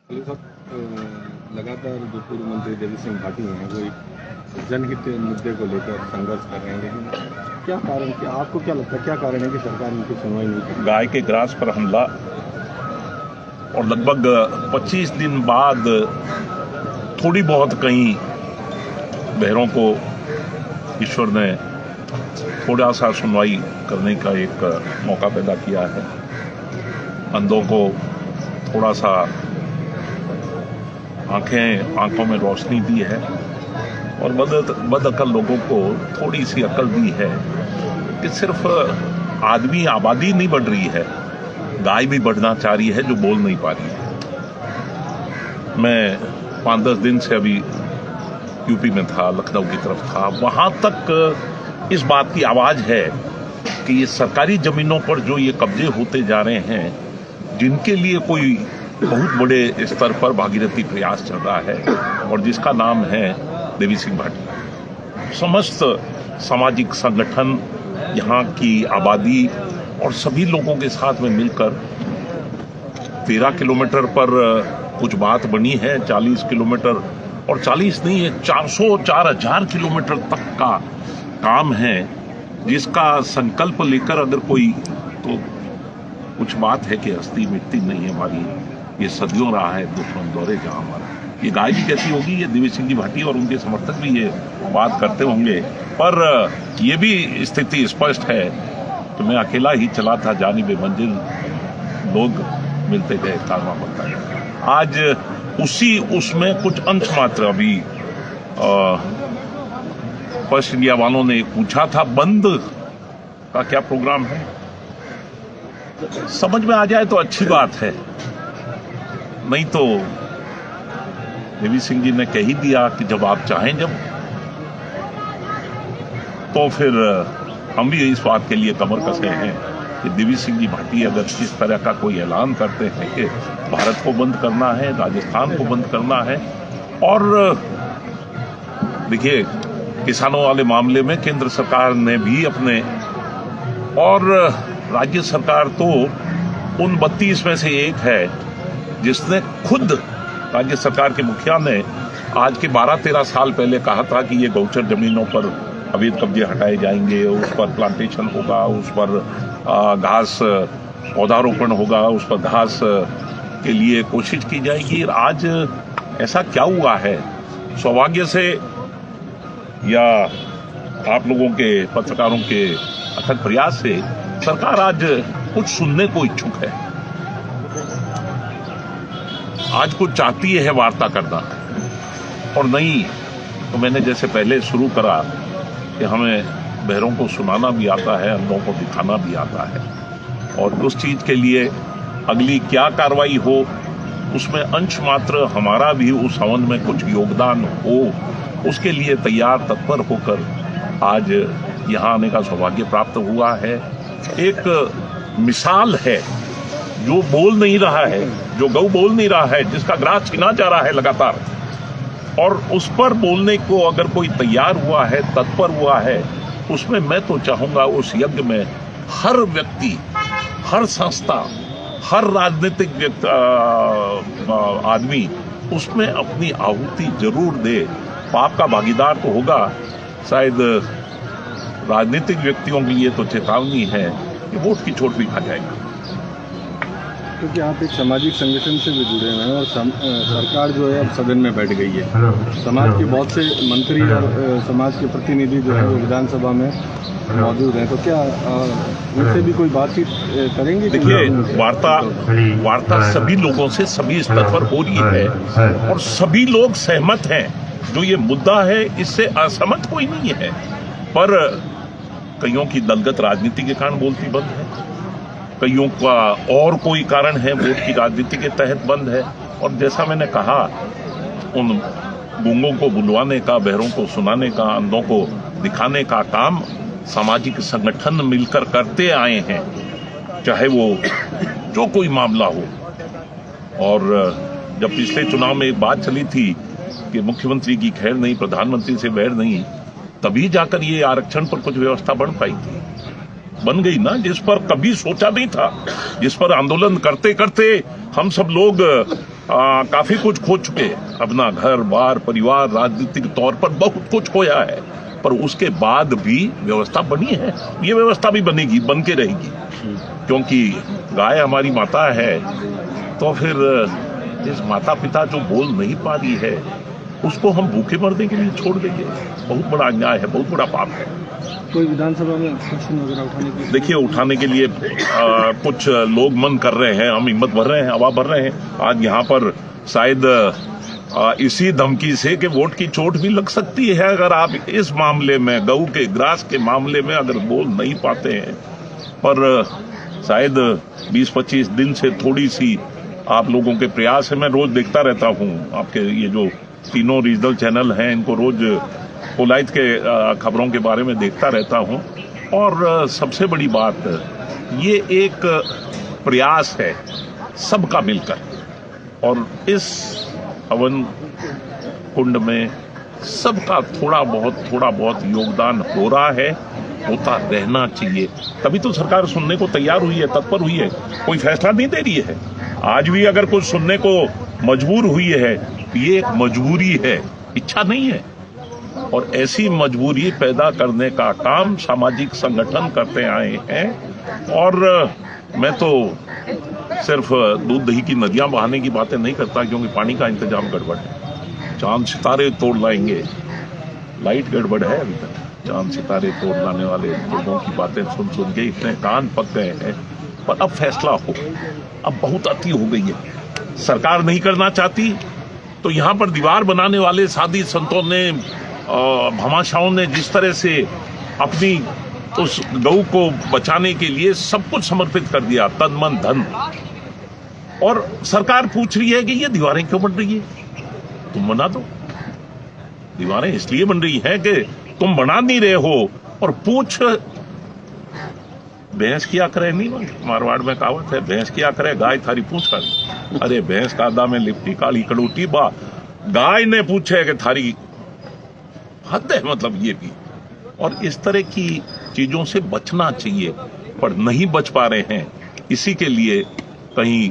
Hello साहब, लगातार जो पूर्व मंत्री देवी सिंह भाटी हैं वो एक जनहित मुद्दे को लेकर संघर्ष कर रहे हैं, लेकिन क्या कारण, क्या आपको क्या लगता है क्या कारण है कि सरकार इनकी सुनवाई नहीं कर रही? गाय के ग्रास पर हमला और लगभग 25 दिन बाद थोड़ी बहुत कहीं बहरों को ईश्वर ने थोड़ा सा सुनवाई करने का एक मौका पैदा किया है। अंधों को थोड़ा सा आंखों में रोशनी दी है और बदअकल लोगों को थोड़ी सी अकल दी है कि सिर्फ आबादी नहीं बढ़ रही है, गाय भी बढ़ना चाह रही है जो बोल नहीं पा रही है। मैं 5-10 दिन से अभी यूपी में था, लखनऊ की तरफ था। वहां तक इस बात की आवाज है कि ये सरकारी जमीनों पर जो ये कब्जे होते जा रहे हैं, जिनके लिए कोई बहुत बड़े स्तर पर भागीरथी प्रयास चल रहा है और जिसका नाम है देवी सिंह भाटी। समस्त सामाजिक संगठन, यहाँ की आबादी और सभी लोगों के साथ में मिलकर 13 किलोमीटर पर कुछ बात बनी है। 40 किलोमीटर और 40 नहीं है, 400-4000 किलोमीटर तक का काम है, जिसका संकल्प लेकर अगर कोई तो कुछ बात है कि हस्ती मिटती नहीं है हमारी। ये सदियों रहा है दुश्मन दौरे जहां हमारा। ये गाय भी कैसी होगी, ये देवी सिंह जी भाटी और उनके समर्थक भी ये बात करते होंगे, पर ये भी स्थिति स्पष्ट है कि मैं अकेला ही चला था जानिबे मंजिल, लोग मिलते गए, कारवां बढ़ता गया। आज उसमें कुछ अंश मात्र अभी फर्स्ट इंडिया वालों ने पूछा था बंद का क्या प्रोग्राम है, समझ में आ जाए तो अच्छी बात है, नहीं तो देवी सिंह जी ने कह ही दिया कि जब आप चाहें जब, तो फिर हम भी इस बात के लिए कमर कसे हैं कि देवी सिंह जी भाटी अगर इस तरह का कोई ऐलान करते हैं कि भारत को बंद करना है, राजस्थान को बंद करना है। और देखिए, किसानों वाले मामले में केंद्र सरकार ने भी अपने, और राज्य सरकार तो उन 32 में से एक है जिसने खुद, राज्य सरकार के मुखिया ने आज के 12-13 साल पहले कहा था कि ये गौचर जमीनों पर अवैध कब्जे हटाए जाएंगे, उस पर प्लांटेशन होगा, उस पर घास पौधारोपण होगा, उस पर घास के लिए कोशिश की जाएगी। आज ऐसा क्या हुआ है? सौभाग्य से या आप लोगों के पत्रकारों के अथक प्रयास से सरकार आज कुछ सुनने को इच्छुक है, आज कुछ चाहती है वार्ता करना। और नहीं तो मैंने जैसे पहले शुरू करा कि हमें बहरों को सुनाना भी आता है, अंधों को दिखाना भी आता है, और उस चीज के लिए अगली क्या कार्रवाई हो उसमें अंश मात्र हमारा भी उस हवन में कुछ योगदान हो, उसके लिए तैयार तत्पर होकर आज यहाँ आने का सौभाग्य प्राप्त हुआ है। एक मिसाल है, जो बोल नहीं रहा है, जो गौ बोल नहीं रहा है, जिसका ग्रास छीना जा रहा है लगातार, और उस पर बोलने को अगर कोई तैयार हुआ है, तत्पर हुआ है, उसमें मैं तो चाहूंगा उस यज्ञ में हर व्यक्ति, हर संस्था, हर राजनीतिक आदमी उसमें अपनी आहुति जरूर दे। पाप का भागीदार तो होगा, शायद राजनीतिक व्यक्तियों के लिए तो चेतावनी है कि वोट की चोट भी खा जाएगा। क्योंकि आप एक सामाजिक संगठन से भी जुड़े हुए हैं और सरकार जो है अब सदन में बैठ गई है। समाज के बहुत से मंत्री और समाज के प्रतिनिधि जो है वो विधानसभा में मौजूद हैं, तो क्या उनसे भी कोई बातचीत करेंगे? देखिए, वार्ता सभी लोगों से सभी स्तर पर हो रही है और सभी लोग सहमत हैं। जो ये मुद्दा है इससे असहमत कोई नहीं है, पर कईयों की दलगत राजनीति के कारण बोलती बंद है, कईयों का और कोई कारण है, वोट की राजनीति के तहत बंद है। और जैसा मैंने कहा, उन गूंगों को बुलवाने का, बहरों को सुनाने का, अंधों को दिखाने का काम सामाजिक संगठन मिलकर करते आए हैं, चाहे वो जो कोई मामला हो। और जब पिछले चुनाव में एक बात चली थी कि मुख्यमंत्री की खैर नहीं, प्रधानमंत्री से बैर नहीं, तभी जाकर ये आरक्षण पर कुछ व्यवस्था बन पाई थी, बन गई ना, जिस पर कभी सोचा नहीं था, जिस पर आंदोलन करते करते हम सब लोग काफी कुछ खो चुके हैं, अपना घर बार परिवार, राजनीतिक तौर पर बहुत कुछ खोया है, पर उसके बाद भी व्यवस्था बनी है। ये व्यवस्था भी बनेगी, बन के रहेगी, क्योंकि गाय हमारी माता है। तो फिर इस माता पिता जो बोल नहीं पा रही है, उसको हम भूखे मरने के लिए छोड़ देंगे, बहुत बड़ा अन्याय है, बहुत बड़ा पाप है। कोई विधानसभा में प्रश्न वगैरह उठाने की? देखिए, उठाने के लिए कुछ लोग मन कर रहे हैं, हम हिम्मत भर रहे हैं, हवा भर रहे हैं। आज यहाँ पर शायद इसी धमकी से कि वोट की चोट भी लग सकती है अगर आप इस मामले में, गऊ के ग्रास के मामले में अगर बोल नहीं पाते हैं। पर शायद 20-25 दिन से थोड़ी सी आप लोगों के प्रयास है। मैं रोज देखता रहता हूँ, आपके ये जो तीनों रीजनल चैनल हैं, इनको रोज पोलाइट के खबरों के बारे में देखता रहता हूँ। और सबसे बड़ी बात, ये एक प्रयास है सबका मिलकर, और इस हवन कुंड में सबका थोड़ा बहुत योगदान हो रहा है, होता रहना चाहिए। तभी तो सरकार सुनने को तैयार हुई है, तत्पर हुई है, कोई फैसला नहीं दे रही है। आज भी अगर कुछ सुनने को मजबूर हुई है, ये एक मजबूरी है, इच्छा नहीं है। और ऐसी मजबूरी पैदा करने का काम सामाजिक संगठन करते आए हैं। और मैं तो सिर्फ दूध दही की नदियां बहाने की बातें नहीं करता, क्योंकि पानी का इंतजाम गड़बड़ है। चांद सितारे तोड़ लाएंगे, लाइट गड़बड़ है अभी तक। चांद सितारे तोड़ लाने वाले लोगों की बातें सुन के इतने कान पक गए हैं। पर अब फैसला हो, अब बहुत अति हो गई है। सरकार नहीं करना चाहती तो यहाँ पर दीवार बनाने वाले साधी संतों ने, भामाशाहों ने जिस तरह से अपनी उस गऊ को बचाने के लिए सब कुछ समर्पित कर दिया, तन मन धन, और सरकार पूछ रही है कि ये दीवारें क्यों बन रही है? तुम बना दो। दीवारें इसलिए बन रही हैं कि तुम बना नहीं रहे हो। और पूछ भैंस किया करे, नहीं, मारवाड़ में कहावत है, भैंस किया करे गाय थारी पूछ कर। अरे भैंस कादा में लिपटी काली कड़ूटी बा, गाय ने पूछे कि थारी, हद है मतलब ये भी। और इस तरह की चीजों से बचना चाहिए, पर नहीं बच पा रहे हैं। इसी के लिए कहीं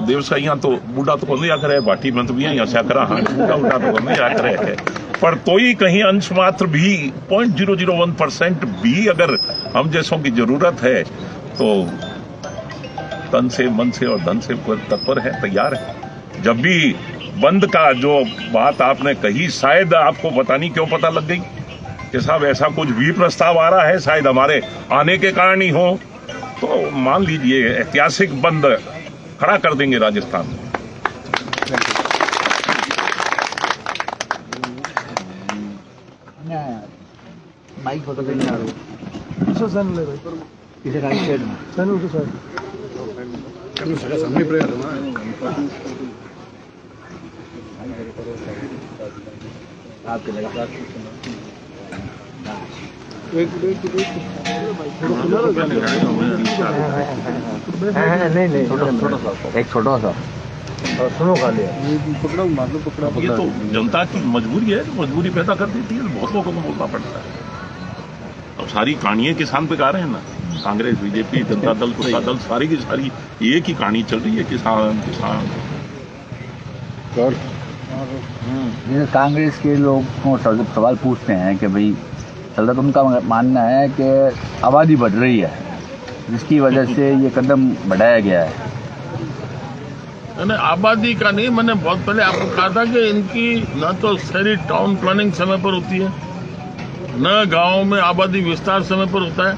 देवसाइयां तो बूढ़ा तो नहीं आकर है, बाटी में तो भी यहाँ से करा, हाँ बूढ़ा तो नहीं आकर है, पर तो ही कहीं अंश मात्र भी 0.001% भी अगर हम जैसों की जरूरत है तो तन से, मन से और धन से तत्पर है, तैयार है। जब भी बंद का जो बात आपने कही, शायद आपको पता नहीं क्यों पता लग गई कि साहब ऐसा कुछ भी प्रस्ताव आ रहा है, शायद हमारे आने के कारण ही हो, तो मान लीजिए ऐतिहासिक बंद खड़ा कर देंगे राजस्थान में। बाइक फोटो करने आ रहे हो सन ले भाई इसे राइट साइड में सन उसे सर सामने प्रेयर है ना आपके लगा एक नहीं छोटा सा सुनो खा लिया पकड़ा, मार लो, पकड़ा। ये तो जनता की मजबूरी है, मजबूरी पैदा कर देती है, बहुत लोगों को बोलना पड़ता है। अब सारी कहानियां किसान पे गा रहे हैं ना, कांग्रेस, बीजेपी, जनता दल, कुत्ता दल, सारी की सारी एक ही कहानी चल रही है, किसान किसान। और कांग्रेस के लोग को सवाल पूछते हैं कि भाई सल्लत, उनका मानना है कि आबादी बढ़ रही है, जिसकी वजह से ये कदम बढ़ाया गया है। मैंने आबादी का नहीं, मैंने बहुत पहले आपको कहा था कि इनकी न तो शहरी टाउन प्लानिंग समय पर होती है, न गांव में आबादी विस्तार समय पर होता है।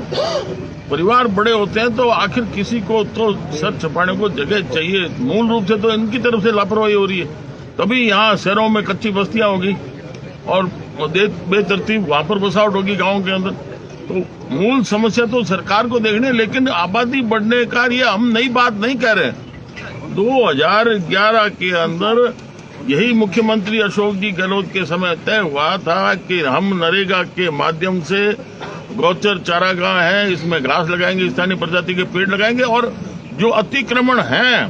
परिवार बड़े होते हैं तो आखिर किसी को तो सर छुपाने को जगह चाहिए। मूल रूप से तो इनकी तरफ से लापरवाही हो रही है, तभी यहाँ शहरों में कच्ची बस्तियां होगी और बेतरतीब वहां पर बसावट होगी गाँव के अंदर। तो मूल समस्या तो सरकार को देखनी है, लेकिन आबादी बढ़ने का ये हम नई बात नहीं कह रहे। 2011 के अंदर यही मुख्यमंत्री अशोक जी गहलोत के समय तय हुआ था कि हम नरेगा के माध्यम से गौचर चारागाह है, इसमें घास लगाएंगे, स्थानीय प्रजाति के पेड़ लगाएंगे, और जो अतिक्रमण हैं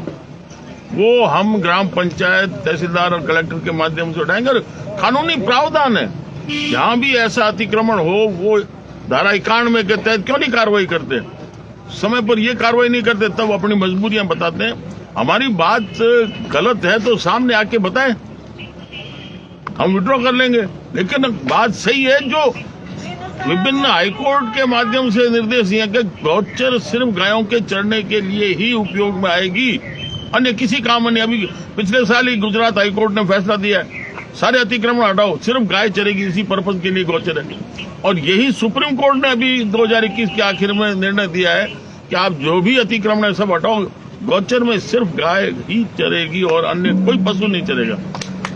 वो हम ग्राम पंचायत, तहसीलदार और कलेक्टर के माध्यम से उठाएंगे। और कानूनी प्रावधान है, जहां भी ऐसा अतिक्रमण हो वो धारा 91 के तहत क्यों नहीं कार्रवाई करते, समय पर ये कार्रवाई नहीं करते, तब अपनी मजबूरियां बताते हैं। हमारी बात गलत है तो सामने आके बताएं, हम विड्रॉ कर लेंगे। लेकिन बात सही है, जो विभिन्न हाईकोर्ट के माध्यम से निर्देश दिए कि गौचर सिर्फ गायों के चरने के लिए ही उपयोग में आएगी, अन्य किसी काम में नहीं। अभी पिछले साल ही गुजरात हाईकोर्ट ने फैसला दिया है, सारे अतिक्रमण हटाओ, सिर्फ गाय चरेगी, इसी पर्पज के लिए गौचर है। और यही सुप्रीम कोर्ट ने अभी 2021 के आखिर में निर्णय दिया है कि आप जो भी अतिक्रमण है सब हटाओ, गौचर में सिर्फ गाय ही चरेगी और अन्य कोई पशु नहीं चरेगा।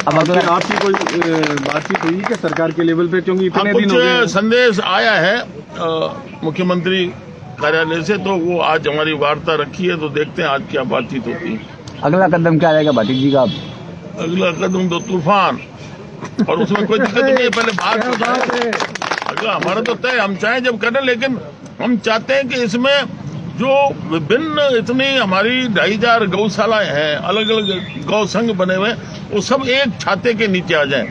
अब अगर आपकी कोई बातचीत हुई क्या सरकार के लेवल पे, क्योंकि इतने दिन हो गए? कुछ संदेश आया है मुख्यमंत्री कार्यालय से, तो वो आज हमारी वार्ता रखी है, तो देखते हैं आज क्या बातचीत होती है। अगला कदम क्या रहेगा भाटी जी का? अगला कदम तो तूफान, और उसमें कोई दिक्कत नहीं है। पहले बात अगला हमारा तो तय, हम चाहें जब करें, लेकिन हम चाहते हैं कि इसमें जो विभिन्न इतनी हमारी 2500 गौशालाएं हैं, अलग अलग गौ संघ बने हुए, वो सब एक छाते के नीचे आ जाएं,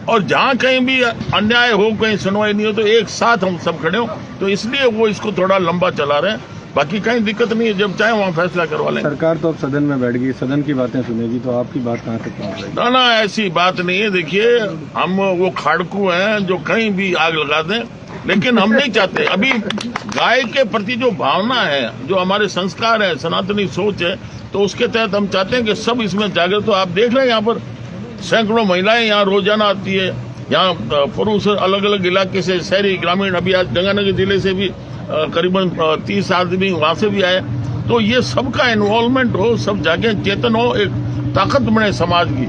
और जहां कहीं भी अन्याय हो, कहीं सुनवाई नहीं हो, तो एक साथ हम सब खड़े हो। तो इसलिए वो इसको थोड़ा लंबा चला रहे हैं, बाकी कहीं दिक्कत नहीं है, जब चाहे वहाँ फैसला करवा लेंगे। सरकार तो अब सदन में बैठ गई, सदन की बातें सुनेगी, तो आपकी बात कहाँ तक पहुँच रही है? ना ऐसी बात नहीं है। देखिए, हम वो खाड़कू हैं जो कहीं भी आग लगा दें, लेकिन हम नहीं चाहते। अभी गाय के प्रति जो भावना है, जो हमारे संस्कार है, सनातनी सोच है, तो उसके तहत हम चाहते हैं कि सब इसमें जागृत हो। आप देख रहे हैं यहाँ पर सैकड़ों महिलाएं यहाँ रोजाना आती है, यहाँ पुरुष अलग अलग इलाके से, शहरी ग्रामीण, अभी आज गंगानगर जिले से भी करीबन 30 आदमी वहां से भी आए। तो ये सबका इन्वॉल्वमेंट हो, सब जागे, चेतन हो, एक ताकत बने समाज की,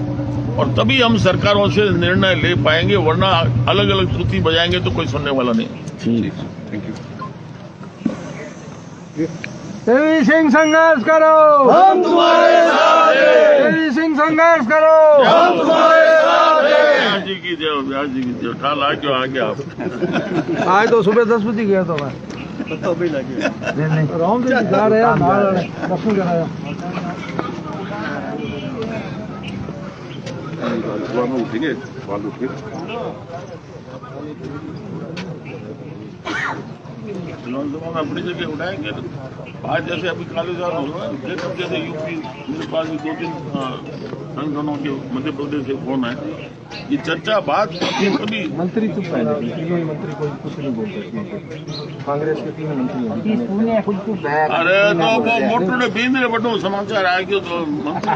और तभी हम सरकारों से निर्णय ले पाएंगे, वरना अलग अलग श्रुति बजाएंगे तो कोई सुनने वाला नहीं। ठीक। Thank you. देवी सिंह संघर्ष करो, हम तुम्हारे साथ हैं। देवी सिंह संघर्ष करो, हम तुम्हारे साथ हैं। व्यास जी की जय, व्यास जी की जय। कल आ गया आप? आज तो सुबह 10 बजे गया था मैं। नहीं राम जी जा रहे हैं, दर्शन कराया। उठेंगे बाल उठ के विधानसभा में अपनी जगह उठाएंगे। आज जैसे अभी काले साल होगा, जैसे यूपी, मेरे पास भी 2-3 संगठनों के मध्य प्रदेश से फोन है, ये चर्चा बात कभी मंत्री चुप है, तीनों मंत्री कोई कुछ नहीं बोल सकते, कांग्रेस के 3 मंत्री हैं। अरे तो वो मोटू ने बींद बटो समाचार आ गयो तो मंत्री